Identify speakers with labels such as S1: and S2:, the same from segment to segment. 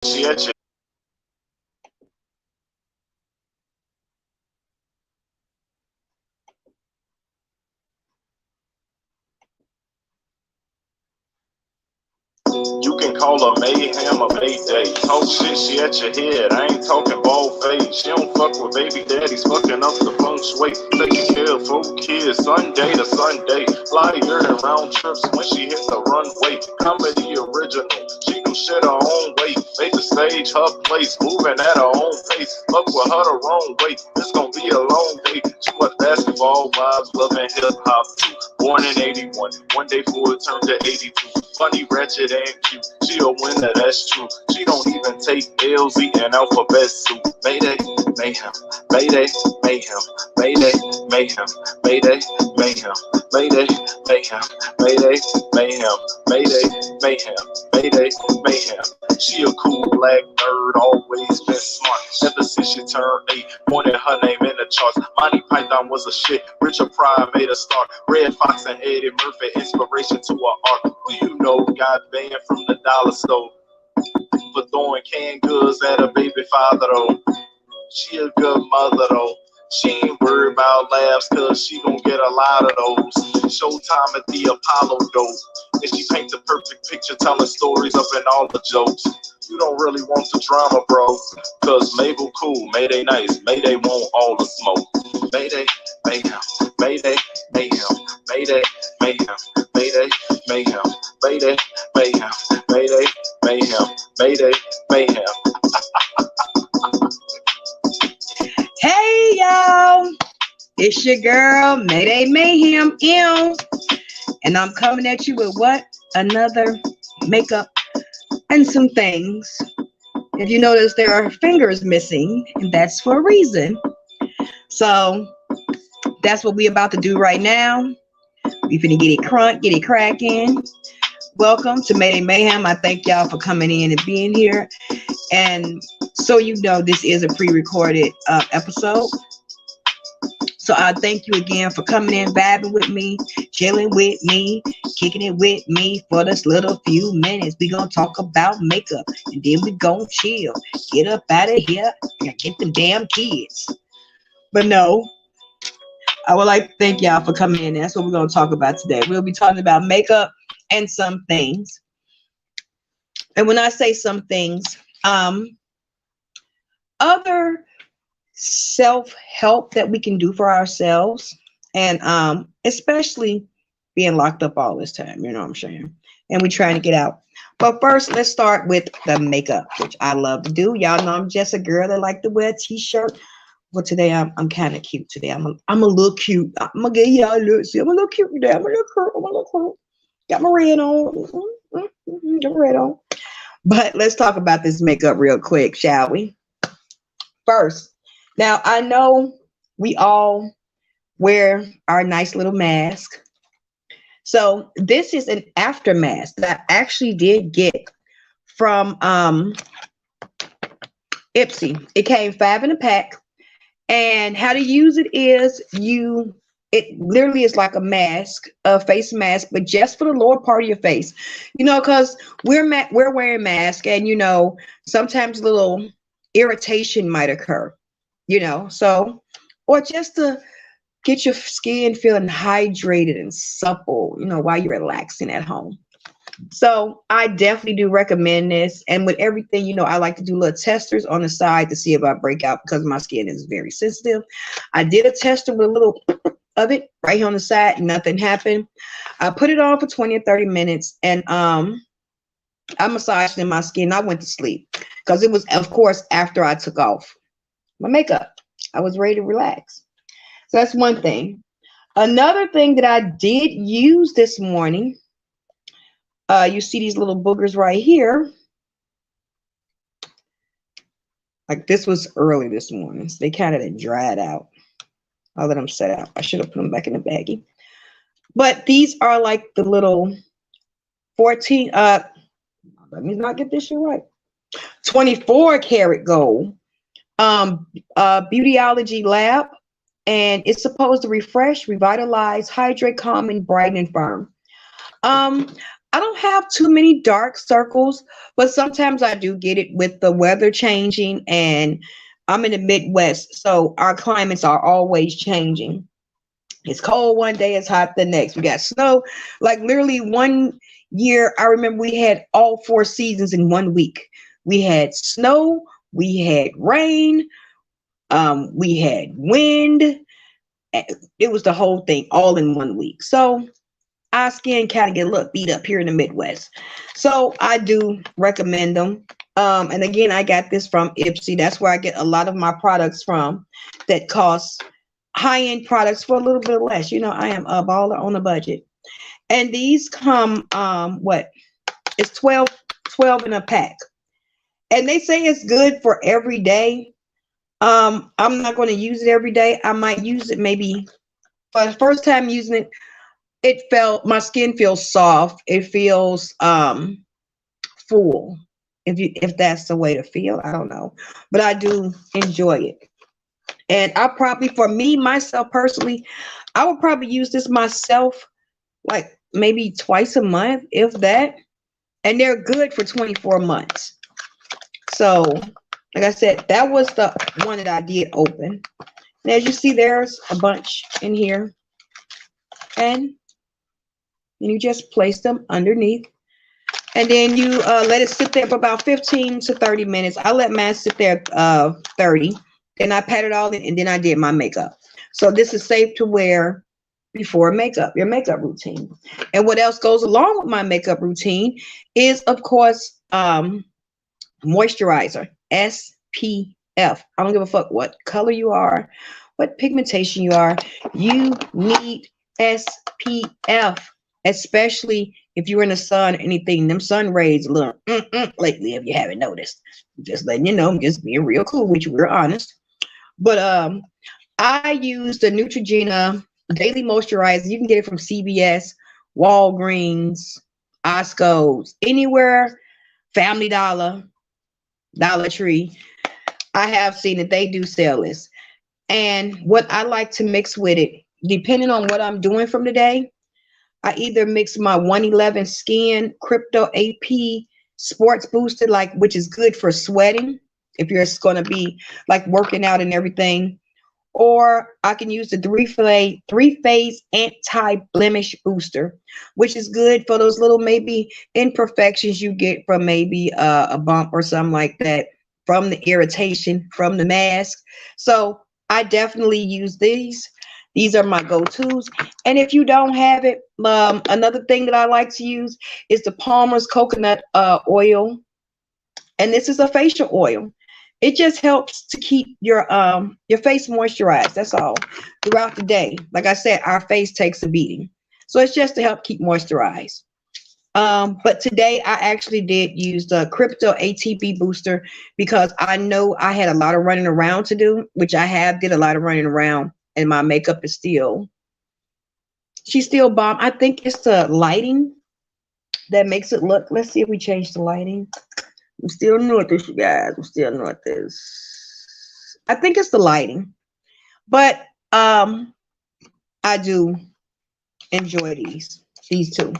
S1: She at your You can call her Mayhem or Mayday. Talk shit, she at your head. I ain't talking bald face. She don't fuck with baby daddies, fucking up the feng shui. Taking care of 4 kids, Sunday to Sunday. Fly her and round trips when she hit the runway. Comedy original, she do shit her own way. Make the stage her place, moving at her own pace. Fuck with her the wrong way, it's gonna be a long day. She was basketball wives, loving hip hop too. Born in 81, one day before it turned to 82. Funny, ratchet, and cute. She a winner, that's true. She don't even take L's, eating alphabet soup. Mayday, mayhem. Mayday, mayhem. Mayday, mayhem. Mayday, mayhem. Mayday, mayhem. Mayday, mayhem. Mayday, mayhem. Mayday, mayhem. She a cool black nerd, always been smart. Ever since she turned 8, wanted her name in the charts. Monty Python was a shit. Richard Pryor made a start. Red Fox and Eddie Murphy, inspiration to her art. Who you know got banned from the dollar store for throwing canned goods at a baby father though. She a good mother though. She ain't worried about laughs cause she gon' get a lot of those. Showtime at the Apollo though. And she paint the perfect picture telling stories up in all the jokes. You don't really want the drama, bro. Cause Mabel cool, Mayday nice, Mayday want all the smoke. Mayday, mayhem, Mayday, mayhem, Mayday, mayhem, Mayday, mayhem, Mayday, mayhem, Mayday, mayhem, Mayday, mayhem.
S2: Hey y'all, it's your girl Mayday Mayhem M, and I'm coming at you with what? Another makeup and some things. If you notice, there are fingers missing, and that's for a reason. So that's what we about to do right now. We finna get it crunk, get it cracking. Welcome to Mayday Mayhem. I thank y'all for coming in and being here. And so you know, this is a pre-recorded episode. So I thank you again for coming in, vibing with me, chilling with me, kicking it with me for this little few minutes. We gonna talk about makeup, and then we gonna chill. Get up out of here and get them damn kids. But no, I would like to thank y'all for coming in. That's what we're gonna talk about today. We'll be talking about makeup and some things. And when I say some things, other self-help that we can do for ourselves, and especially being locked up all this time, you know what I'm saying, and we trying to get out. But first, let's start with the makeup, which I love to do. Y'all know I'm just a girl that like to wear a t-shirt. Well, today I'm kind of cute today. I'm a little cute. I'm gonna get y'all a little. See, I'm a little cute today. I'm a little cute. Got my red on. Got my red on. But let's talk about this makeup real quick, shall we? First, now I know we all wear our nice little mask. So this is an Aftermask that I actually did get from Ipsy. It came 5 in a pack. And how to use it is it literally is like a mask, a face mask, but just for the lower part of your face, you know, because we're wearing masks, and you know, sometimes a little irritation might occur, you know, so, or just to get your skin feeling hydrated and supple, you know, while you're relaxing at home. So I definitely do recommend this. And with everything, you know, I like to do little testers on the side to see if I break out, because my skin is very sensitive. I did a tester with a little of it right here on the side. Nothing happened. I put it on for 20 or 30 minutes, and I massaged in my skin. I went to sleep because it was, of course, after I took off my makeup. I was ready to relax. So that's one thing. Another thing that I did use this morning, you see these little boogers right here. Like, this was early this morning, so they kind of dried out. I'll let them set out. I should have put them back in the baggie. But these are like the little 14, let me not get this shit right. 24 karat gold Beautyology Lab. And it's supposed to refresh, revitalize, hydrate, calm, and brighten and firm. I don't have too many dark circles, but sometimes I do get it with the weather changing, and I'm in the Midwest, so our climates are always changing. It's cold one day, it's hot the next. We got snow. Like literally one year, I remember we had all 4 seasons in one week. We had snow, we had rain, we had wind. It was the whole thing all in one week. So our skin kind of get a little beat up here in the Midwest. So I do recommend them. And again, I got this from Ipsy. That's where I get a lot of my products from that cost high-end products for a little bit less. You know, I am a baller on a budget. And these come, what? It's 12 in a pack. And they say it's good for every day. I'm not going to use it every day. I might use it maybe for the first time using it. My skin feels soft. It feels full. If that's the way to feel, I don't know. But I do enjoy it. And I probably, for me, myself personally, I would probably use this myself like maybe twice a month, if that. And they're good for 24 months. So, like I said, that was the one that I did open. And as you see, there's a bunch in here. And you just place them underneath. And then you let it sit there for about 15 to 30 minutes. I let mine sit there 30. Then I pat it all in, and then I did my makeup. So this is safe to wear before makeup, your makeup routine. And what else goes along with my makeup routine is, of course, moisturizer, SPF. I don't give a fuck what color you are, what pigmentation you are. You need SPF, especially if you're in the sun or anything. Them sun rays a little lately, if you haven't noticed. Just letting you know, I'm just being real cool with you, real honest. But I use the Neutrogena Daily Moisturizer. You can get it from CVS, Walgreens, Osco's, anywhere, Family Dollar, Dollar Tree. I have seen that they do sell this. And what I like to mix with it, depending on what I'm doing from the day, I either mix my 111 Skin Crypto AP Sports Booster, like, which is good for sweating if you're going to be like working out and everything. Or I can use the three-phase anti-blemish booster, which is good for those little maybe imperfections you get from maybe a bump or something like that, from the irritation from the mask. So I definitely use these. These are my go-tos. And if you don't have it, another thing that I like to use is the Palmer's coconut oil. And this is a facial oil. It just helps to keep your face moisturized. That's all throughout the day. Like I said, our face takes a beating. So it's just to help keep moisturized. But today I actually did use the Crypto ATP booster because I know I had a lot of running around to do, which I did a lot of running around, and my makeup is she's still bomb. I think it's the lighting that makes it look. Let's see if we change the lighting. I'm still new at this, you guys. I'm still new at this. I think it's the lighting. But I do enjoy these two.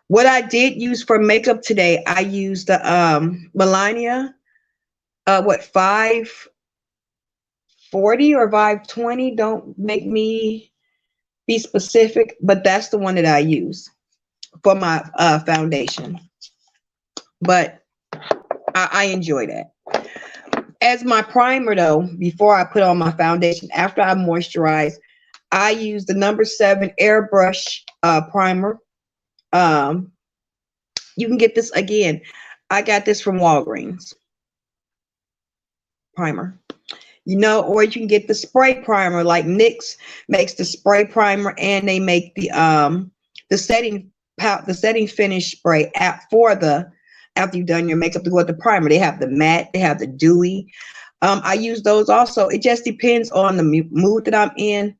S2: What I did use for makeup today, I used the MILANI, 540 or 520. Don't make me be specific, but that's the one that I use for my foundation. But I enjoy that. As my primer, though, before I put on my foundation, after I moisturize, I use the number 7 airbrush primer. You can get this again. I got this from Walgreens. Primer. You know, or you can get the spray primer, like NYX makes the spray primer, and they make the setting finish spray after you've done your makeup to go with the primer. They have the matte, they have the dewy. I use those also. It just depends on the mood that I'm in.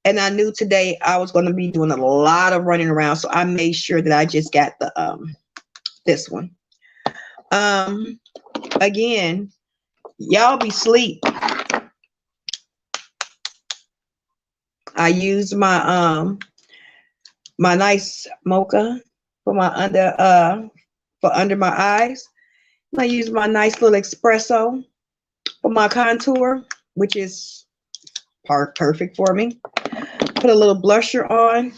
S2: And I knew today I was going to be doing a lot of running around, so I made sure that I just got the this one. Again, y'all be sleep. I use my my nice mocha for my under my eyes. I use my nice little espresso for my contour, which is perfect for me. Put a little blusher on.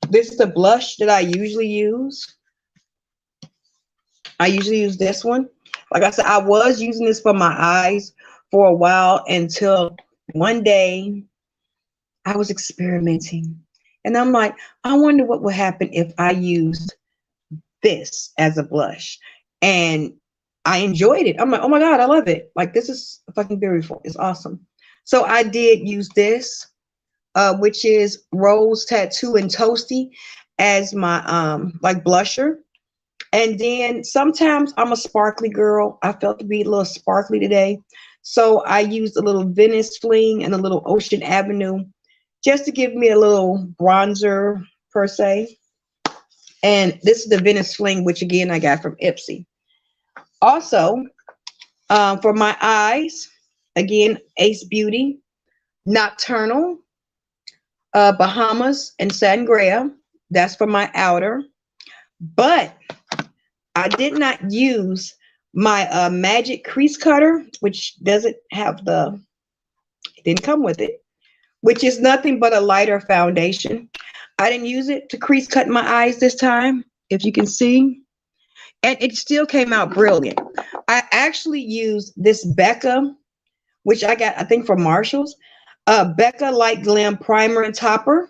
S2: This is the blush that I usually use. I usually use this one. Like I said, I was using this for my eyes for a while until one day I was experimenting. And I'm like, I wonder what would happen if I used this as a blush. And I enjoyed it. I'm like, oh my God, I love it. Like, this is fucking beautiful. It's awesome. So I did use this, which is Rose Tattoo and Toasty, as my like blusher. And then sometimes I'm a sparkly girl. I felt to be a little sparkly today. So I used a little Venice Fling and a little Ocean Avenue just to give me a little bronzer per se. And this is the Venice Fling, which again, I got from Ipsy. Also, for my eyes, again, Ave Beauty, Nocturnal, Bahamas, and Sangria. That's for my outer. But I did not use my Magic Crease Cutter, which doesn't have it didn't come with it, which is nothing but a lighter foundation. I didn't use it to crease cut my eyes this time, if you can see. And it still came out brilliant. I actually used this Becca, which I got, I think, from Marshall's. Becca Light Glam Primer and Topper.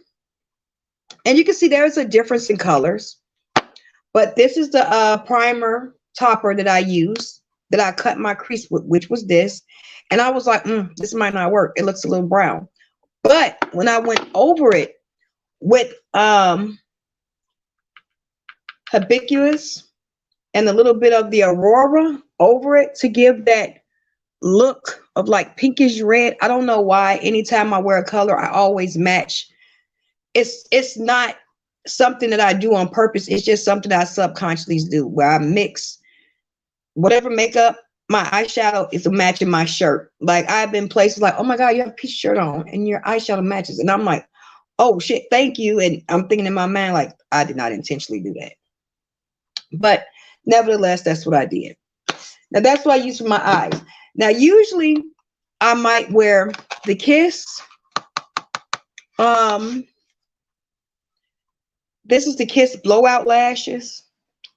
S2: And you can see there's a difference in colors. But this is the primer topper that I used, that I cut my crease with, which was this. And I was like, this might not work. It looks a little brown. But when I went over it with Hibiscus and a little bit of the Aurora over it to give that look of like pinkish red. I don't know why. Anytime I wear a color, I always match. It's not something that I do on purpose. It's just something I subconsciously do, where I mix whatever makeup, my eyeshadow is matching my shirt. Like, I've been places like, oh my God, you have a peach shirt on and your eyeshadow matches. And I'm like, oh shit, thank you. And I'm thinking in my mind, like, I did not intentionally do that. But nevertheless, that's what I did. Now that's what I use for my eyes. Now, usually I might wear the Kiss. This is the Kiss blowout lashes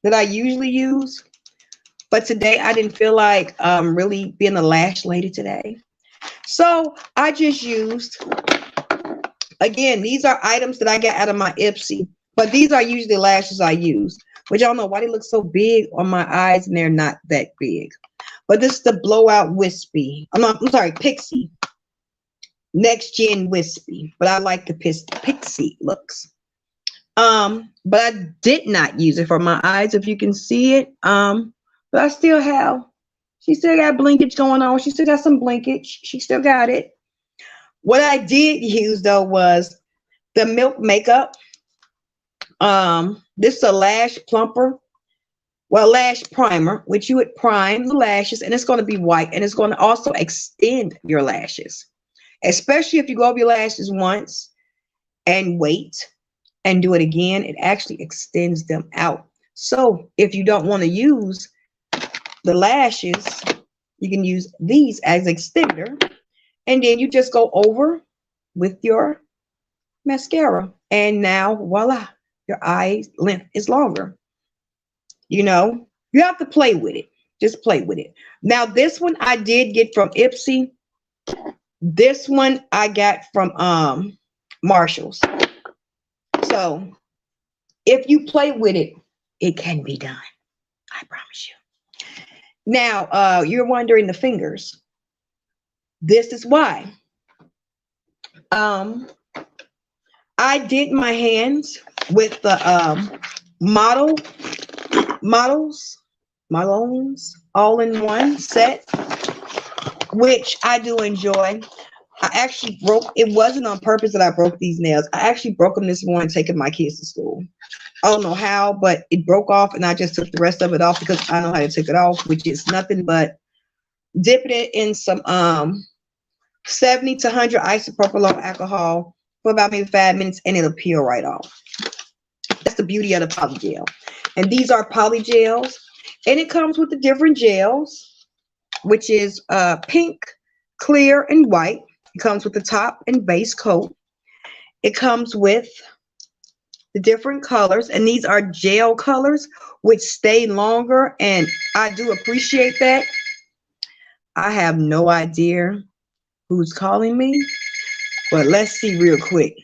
S2: that I usually use. But today I didn't feel like really being a lash lady today. So I just used, again, these are items that I got out of my Ipsy. But these are usually the lashes I use, which I don't know why they look so big on my eyes and they're not that big. But this is the blowout wispy. I'm sorry, Pixie. Next Gen Wispy. But I like the Pixie looks. But I did not use it for my eyes, if you can see it. But I still have, she still got blinkage going on. She still got some blinkage. She still got it. What I did use though was the Milk Makeup. This is a lash plumper. Well, lash primer, which you would prime the lashes, and it's going to be white, and it's going to also extend your lashes. Especially if you go over your lashes once and wait and do it again, it actually extends them out. So if you don't want to use the lashes, you can use these as extender, and then you just go over with your mascara, and now voila, your eye length is longer. You know, you have to play with it. Just play with it. Now, this one I did get from Ipsy. This one I got from Marshall's. So if you play with it, it can be done. I promise you. Now, you're wondering the fingers. This is why. I did my hands with the Modelones all-in-one set, which I do enjoy. I actually broke, it wasn't on purpose that I broke these nails. I actually broke them this morning taking my kids to school. I don't know how, but it broke off, and I just took the rest of it off because I know how to take it off, which is nothing but dipping it in some 70 to 100 isopropyl alcohol for about maybe 5 minutes, and it'll peel right off. That's the beauty of the poly gel. And these are poly gels. And it comes with the different gels, which is pink, clear, and white. It comes with the top and base coat. It comes with the different colors, and these are gel colors which stay longer, and I do appreciate that. I have no idea who's calling me, but let's see real quick.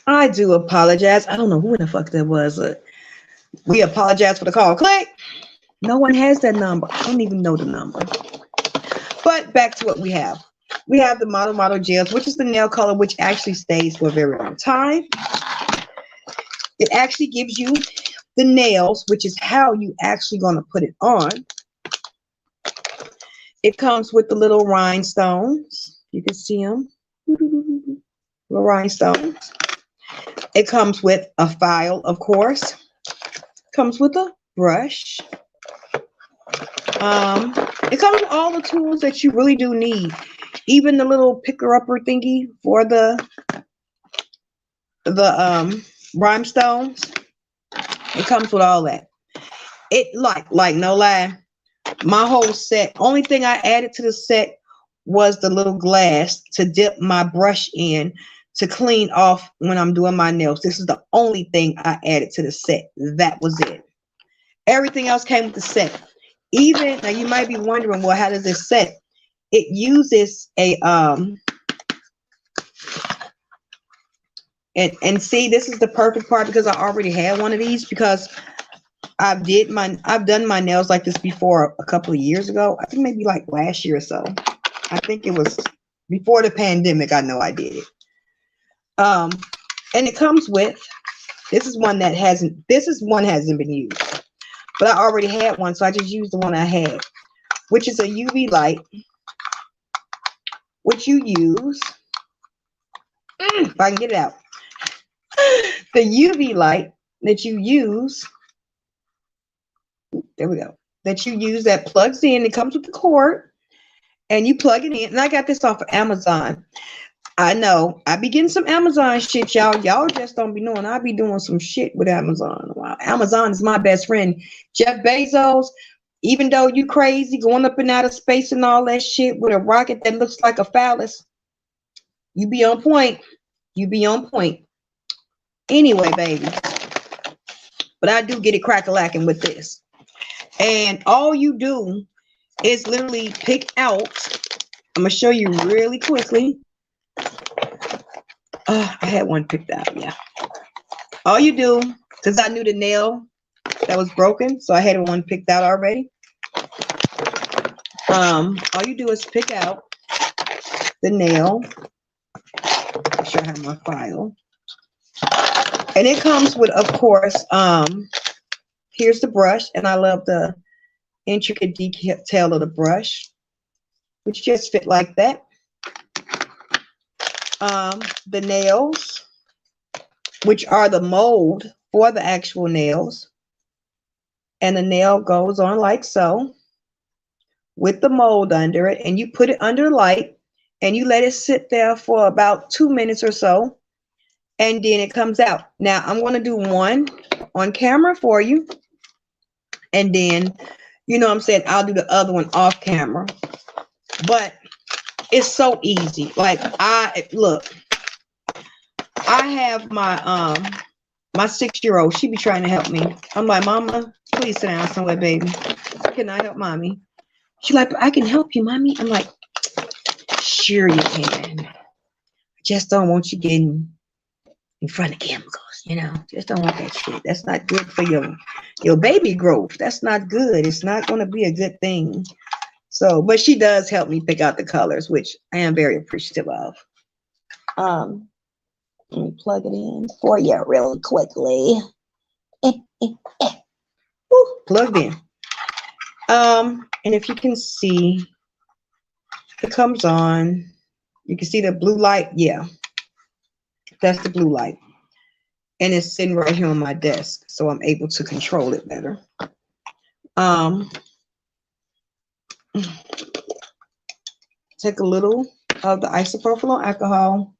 S2: I do apologize. I don't know who in the fuck that was. We apologize for the call. Click. No one has that number. I don't even know the number. But back to what we have. We have the Model gels, which is the nail color, which actually stays for a very long time. It actually gives you the nails, which is how you actually going to put it on. It comes with the little rhinestones. You can see them. Little rhinestones. It comes with a file, of course. Comes with a brush. It comes with all the tools that you really do need. Even the little picker-upper thingy for the rhinestones. It comes with all that. It like no lie, my whole set. Only thing I added to the set was the little glass to dip my brush in to clean off when I'm doing my nails. This is the only thing I added to the set. That was it. Everything else came with the set. Even now, you might be wondering, well, how does this set? It uses a and see, this is the perfect part because I already had one of these because I've done my nails like this before a couple of years ago. I think maybe like last year or so. I think it was before the pandemic. I know I did it. And it comes with, this is one hasn't been used, but I already had one, so I just used the one I had, which is a UV light, which you use, if I can get it out, the UV light that you use, there we go, that you use that plugs in. It comes with the cord, and you plug it in, and I got this off of Amazon. I know I be getting some Amazon shit, y'all. Y'all just don't be knowing. I be doing some shit with Amazon. Wow, Amazon is my best friend. Jeff Bezos, even though you crazy going up and out of space and all that shit with a rocket that looks like a phallus, you be on point. You be on point. Anyway, baby. But I do get it crack-a-lacking with this. And all you do is literally pick out. I'm going to show you really quickly. I had one picked out, yeah. All you do, because I knew the nail that was broken, so I had one picked out already. All you do is pick out the nail. Make sure I have my file. And it comes with, of course, here's the brush, and I love the intricate detail of the brush, which just fit like that. The nails, which are the mold for the actual nails, and the nail goes on like so with the mold under it, and you put it under light and you let it sit there for about 2 minutes or so, and then it comes out. Now I'm going to do one on camera for you, and then, you know what I'm saying, I'll do the other one off camera. But it's so easy. Like, I have my my 6-year-old. She be trying to help me. I'm like, Mama, please sit down somewhere, baby. Can I help Mommy? She's like, I can help you, Mommy. I'm like, sure you can. I just don't want you getting in front of chemicals, you know. Just don't want that shit. That's not good for your baby growth. That's not good. It's not going to be a good thing. So, but she does help me pick out the colors, which I am very appreciative of. Let me plug it in for you really quickly. Woo, plugged in. And if you can see, it comes on. You can see the blue light. Yeah, that's the blue light. And it's sitting right here on my desk, so I'm able to control it better. Take a little of the isopropyl alcohol,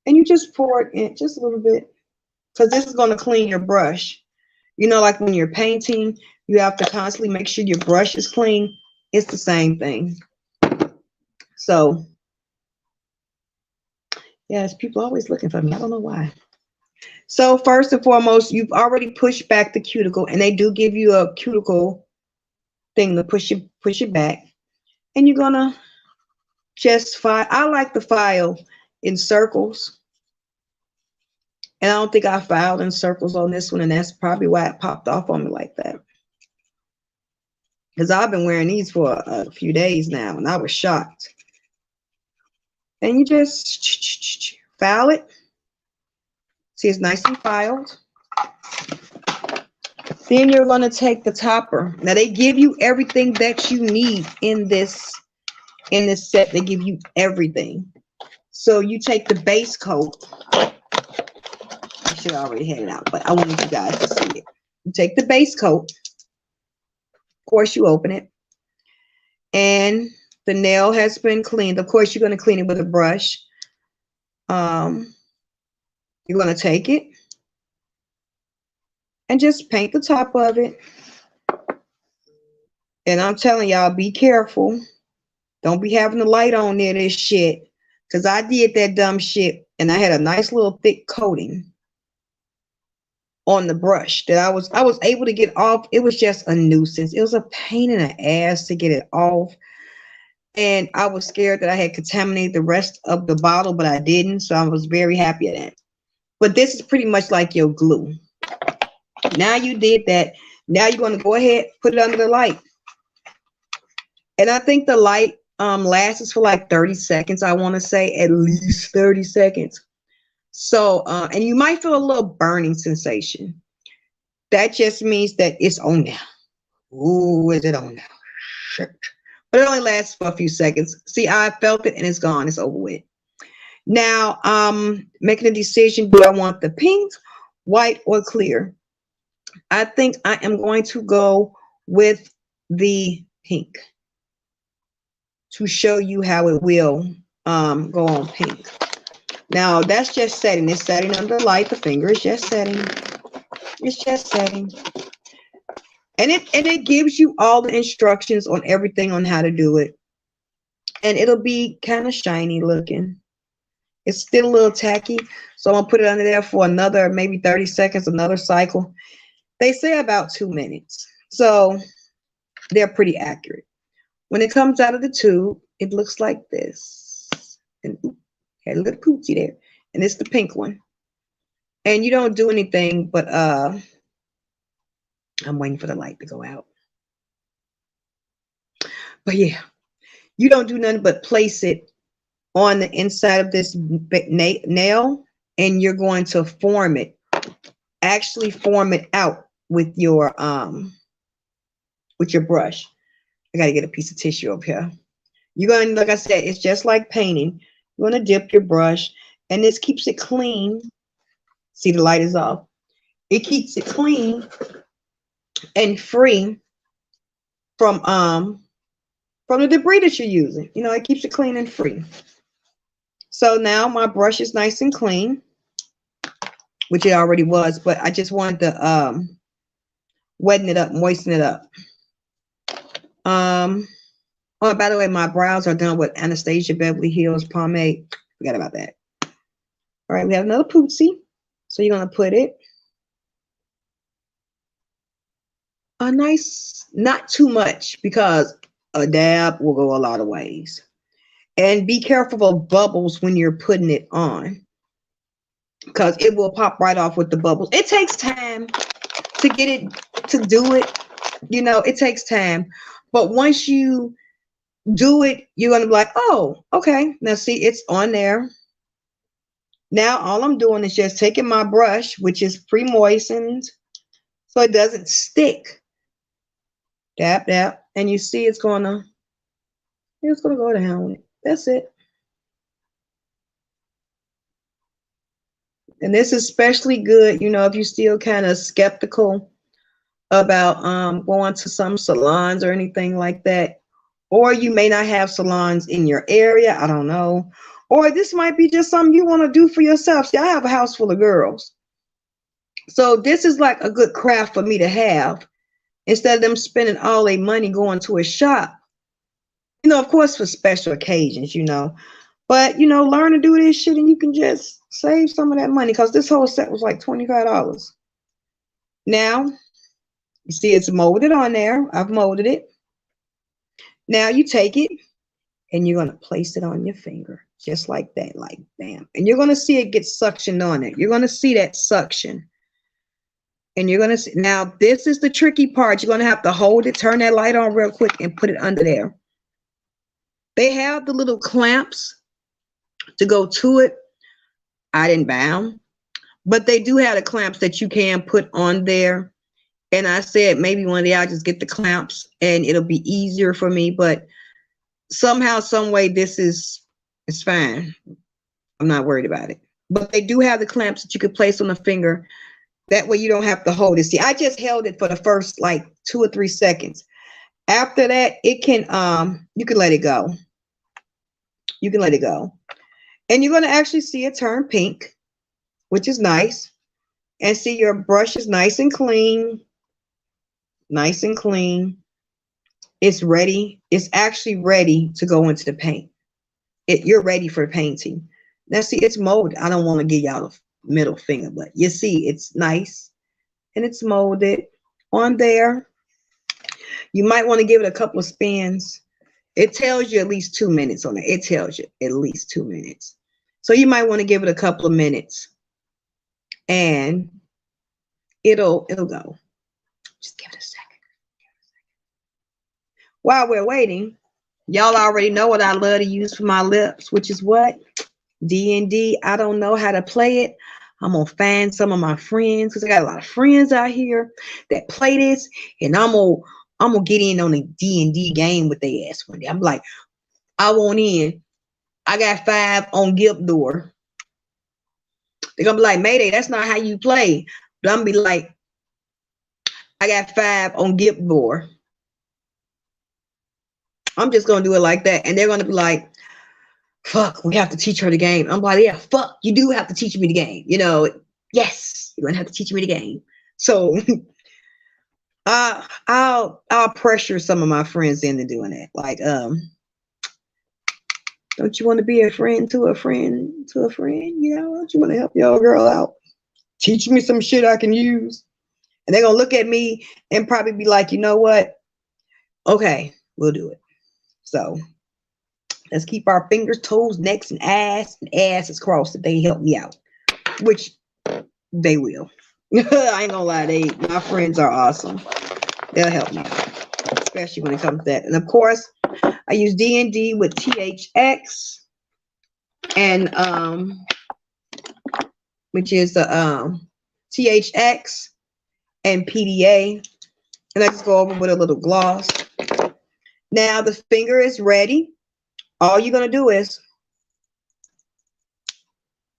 S2: and you just pour it in just a little bit, because this is going to clean your brush. You know, like when you're painting, you have to constantly make sure your brush is clean. It's the same thing. So, yes, people are always looking for me. I don't know why. So first and foremost, you've already pushed back the cuticle, and they do give you a cuticle thing to push it back. And you're gonna just file. I like to file in circles, and I don't think I filed in circles on this one, and that's probably why it popped off on me like that. Because I've been wearing these for a few days now, and I was shocked. And you just file it. See, it's nice and filed. Then you're going to take the topper. Now, they give you everything that you need in this set. They give you everything. So you take the base coat. I should have already had it out, but I wanted you guys to see it. You take the base coat. Of course, you open it. And the nail has been cleaned. Of course, you're going to clean it with a brush. You're going to take it and just paint the top of it. And I'm telling y'all, be careful. Don't be having the light on near this shit. Because I did that dumb shit, and I had a nice little thick coating on the brush that I was able to get off. It was just a nuisance. It was a pain in the ass to get it off. And I was scared that I had contaminated the rest of the bottle, but I didn't. So I was very happy at that. But this is pretty much like your glue. Now you did that. Now you're going to go ahead, put it under the light. And I think the light lasts for like 30 seconds. I want to say at least 30 seconds. So, and you might feel a little burning sensation. That just means that it's on now. Ooh, is it on now? Shit. But it only lasts for a few seconds. See, I felt it and it's gone. It's over with. Now, making a decision. Do I want the pink, white, or clear? I think I am going to go with the pink to show you how it will go on pink. Now, that's just setting. It's setting under light. The finger is just setting. It's just setting. And it gives you all the instructions on everything on how to do it. And it'll be kind of shiny looking. It's still a little tacky. So I'm going to put it under there for another maybe 30 seconds, another cycle. They say about 2 minutes. So they're pretty accurate. When it comes out of the tube, it looks like this. And ooh, had a little poochie there. And it's the pink one. And you don't do anything but I'm waiting for the light to go out. But yeah, you don't do nothing but place it on the inside of this nail, and you're going to form it. Actually form it out with your brush. I gotta get a piece of tissue up here. You're going, like I said, it's just like painting. You're going to dip your brush, and this keeps it clean. See, the light is off. It keeps it clean and free from the debris that you're using. You know, it keeps it clean and free. So now my brush is nice and clean, which it already was, but I just wanted to weten it up, moisten it up. Oh, by the way, my brows are done with Anastasia Beverly Hills pomade. Forgot about that. All right, we have another pootsie. So you're going to put it a nice, not too much, because a dab will go a lot of ways. And be careful of bubbles when you're putting it on, because it will pop right off with the bubbles. It takes time to get it, to do it. You know, it takes time. But once you do it, you're going to be like, oh, okay. Now see, it's on there. Now all I'm doing is just taking my brush, which is pre-moistened, so it doesn't stick. Dab, dab, and you see it's gonna go down with it. That's it. And this is especially good, you know, if you're still kind of skeptical about going to some salons or anything like that, or you may not have salons in your area. I don't know. Or this might be just something you want to do for yourself. See, I have a house full of girls, so this is like a good craft for me to have instead of them spending all their money going to a shop. You know, of course, for special occasions, you know. But, you know, learn to do this shit and you can just save some of that money, because this whole set was like $25. Now, you see it's molded on there. I've molded it. Now you take it and you're going to place it on your finger just like that, like bam. And you're going to see it get suctioned on it. You're going to see that suction. And you're going to see, now this is the tricky part. You're going to have to hold it, turn that light on real quick and put it under there. They have the little clamps to go to it. I didn't buy them, but they do have the clamps that you can put on there. And I said maybe one day I'll just get the clamps and it'll be easier for me. But somehow, some way, it's fine. I'm not worried about it. But they do have the clamps that you could place on the finger. That way you don't have to hold it. See, I just held it for the first like 2 or 3 seconds. After that, it can you can let it go. You can let it go. And you're going to actually see it turn pink, which is nice. And see, your brush is nice and clean. Nice and clean. It's ready. It's actually ready to go into the paint. You're ready for painting. Now, see, it's molded. I don't want to give y'all a middle finger, but you see, it's nice. And it's molded on there. You might want to give it a couple of spins. It tells you at least 2 minutes on it. It tells you at least 2 minutes. So you might want to give it a couple of minutes. And it'll go. Just give it a second. While we're waiting, y'all already know what I love to use for my lips, which is what? D&D. I don't know how to play it. I'm going to find some of my friends, because I got a lot of friends out here that play this, and I'm gonna get in on a D&D game with their ass one day. I'm like, I want in. I got 5 on Guild Door. They're going to be like, Mayday, that's not how you play. But I'm going to be like, I got 5 on Guild Door. I'm just going to do it like that. And they're going to be like, fuck, we have to teach her the game. I'm like, yeah, fuck, you do have to teach me the game. You know, yes, you're going to have to teach me the game. So I'll pressure some of my friends into doing that. Like, don't you want to be a friend to a friend to a friend? You know, don't you want to help your girl out? Teach me some shit I can use. And they're going to look at me and probably be like, you know what? Okay, we'll do it. So let's keep our fingers, toes, necks, and ass is crossed that they help me out, which they will. I ain't gonna lie, my friends are awesome. They'll help me out, especially when it comes to that. And of course, I use D&D with THX and which is the THX and PDA, and I just go over with a little gloss. Now the finger is ready. All you're gonna do is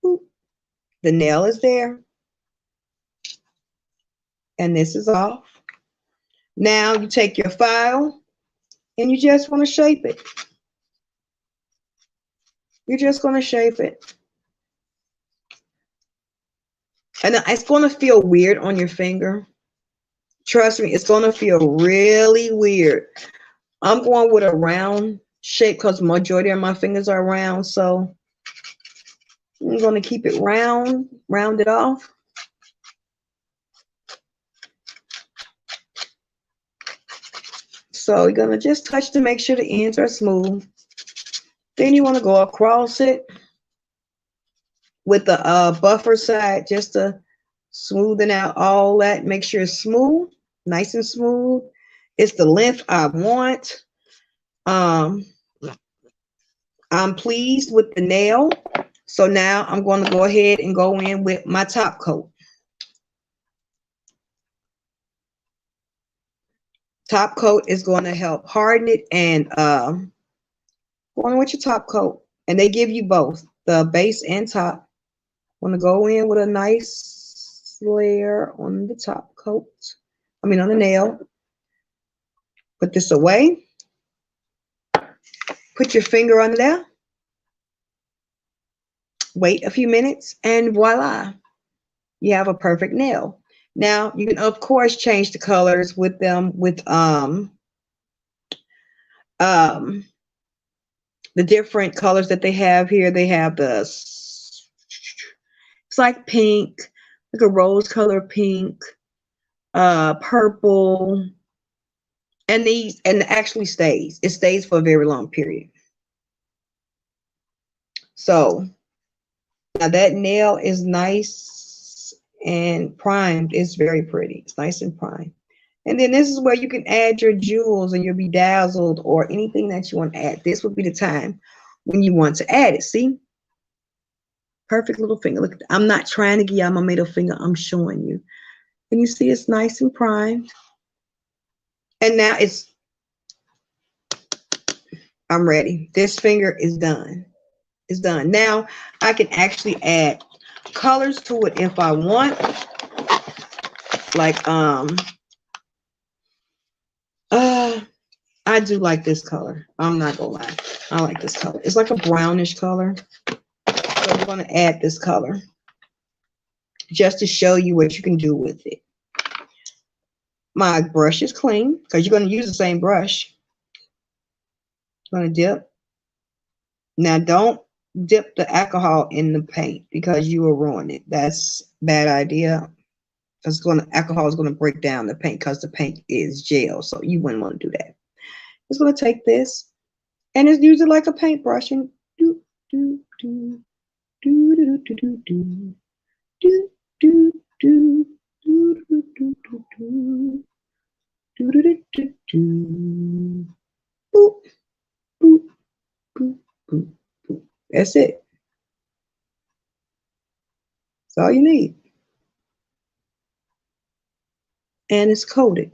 S2: the nail is there, and this is off. Now you take your file and you just want to shape it. You're just going to shape it. And it's going to feel weird on your finger. Trust me, it's going to feel really weird. I'm going with a round shape because majority of my fingers are round. So I'm going to keep it round it off. So you're going to just touch to make sure the ends are smooth. Then you want to go across it with the buffer side just to smoothen out all that. Make sure it's smooth, nice and smooth. It's the length I want. I'm pleased with the nail. So now I'm going to go ahead and go in with my top coat. Top coat is going to help harden it, and going with your top coat. And they give you both the base and top. I'm going to go in with a nice layer on the top coat. I mean on the nail. Put this away. Put your finger on there. Wait a few minutes, and voila, you have a perfect nail. Now you can of course change the colors with them with the different colors that they have here. They have the, it's like pink, like a rose color pink, purple, and these, and it actually stays. It stays for a very long period. So now that nail is nice and primed. It's very pretty. It's nice and primed. And then this is where you can add your jewels and your bedazzled or anything that you want to add. This would be the time when you want to add it. See? Perfect little finger. Look, I'm not trying to give y'all my middle finger. I'm showing you. And you see it's nice and primed. And now I'm ready. This finger is done. It's done. Now I can actually add colors to it if I want. Like I do like this color. I'm not gonna lie. I like this color. It's like a brownish color. So I'm gonna add this color just to show you what you can do with it. My brush is clean because you're gonna use the same brush. I'm gonna dip. Now don't dip the alcohol in the paint because you will ruin it. That's a bad idea. Because alcohol is gonna break down the paint because the paint is gel. So you wouldn't want to do that. It's gonna take this and just use it like a paintbrush and do do do do do do do do do do do do do do do do do do do. Boop boop boop boop boop. That's it. That's all you need. And it's coated.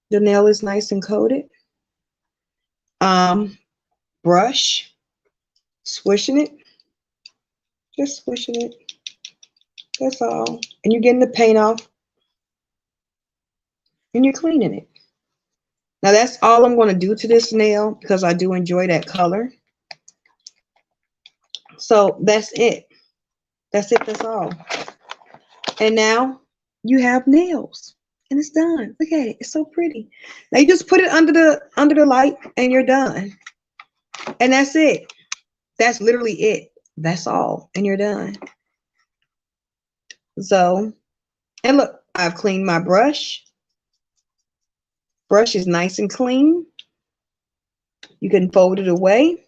S2: The nail is nice and coated. Brush, swishing it, just swishing it. That's all. And you're getting the paint off, and you're cleaning it. Now that's all I'm going to do to this nail because I do enjoy that color. So that's it. That's it. That's all. And now you have nails. And it's done. Look at it. It's so pretty. Now you just put it under the light and you're done. And that's it. That's literally it. That's all. And you're done. So, and look, I've cleaned my brush. Brush is nice and clean. You can fold it away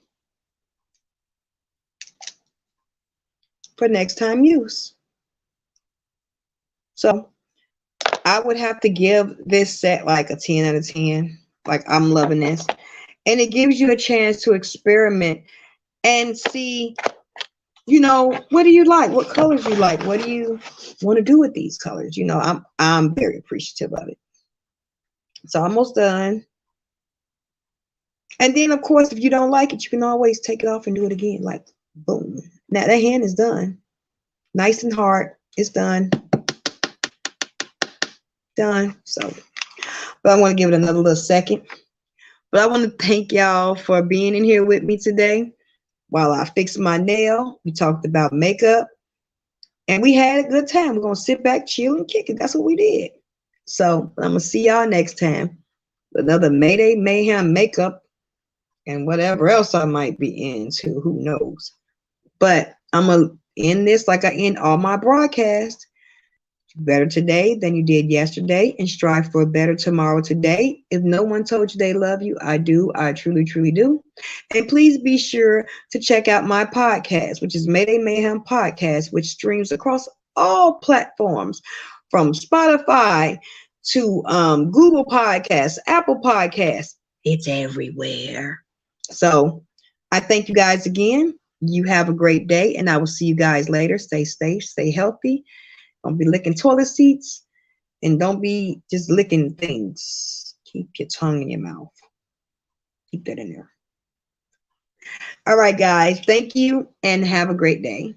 S2: for next time use. So I would have to give this set like a 10 out of 10. Like, I'm loving this. And it gives you a chance to experiment and see, you know, what do you like? What colors you like? What do you want to do with these colors? You know, I'm very appreciative of it. So almost done. And then, of course, if you don't like it, you can always take it off and do it again. Like, boom. Now that hand is done. Nice and hard. It's done. Done. So, but I want to give it another little second. But I want to thank y'all for being in here with me today while I fixed my nail. We talked about makeup and we had a good time. We're going to sit back, chill, and kick it. That's what we did. So I'm going to see y'all next time with another Mayday Mayhem makeup and whatever else I might be into. Who knows? But I'm going to end this like I end all my broadcasts. Better today than you did yesterday, and strive for a better tomorrow today. If no one told you they love you, I do. I truly, truly do. And please be sure to check out my podcast, which is Mayday Mayhem Podcast, which streams across all platforms from Spotify to Google Podcasts, Apple Podcasts. It's everywhere. So I thank you guys again. You have a great day, and I will see you guys later. Stay safe, stay healthy. Don't be licking toilet seats, and don't be just licking things. Keep your tongue in your mouth. Keep that in there. All right, guys. Thank you, and have a great day.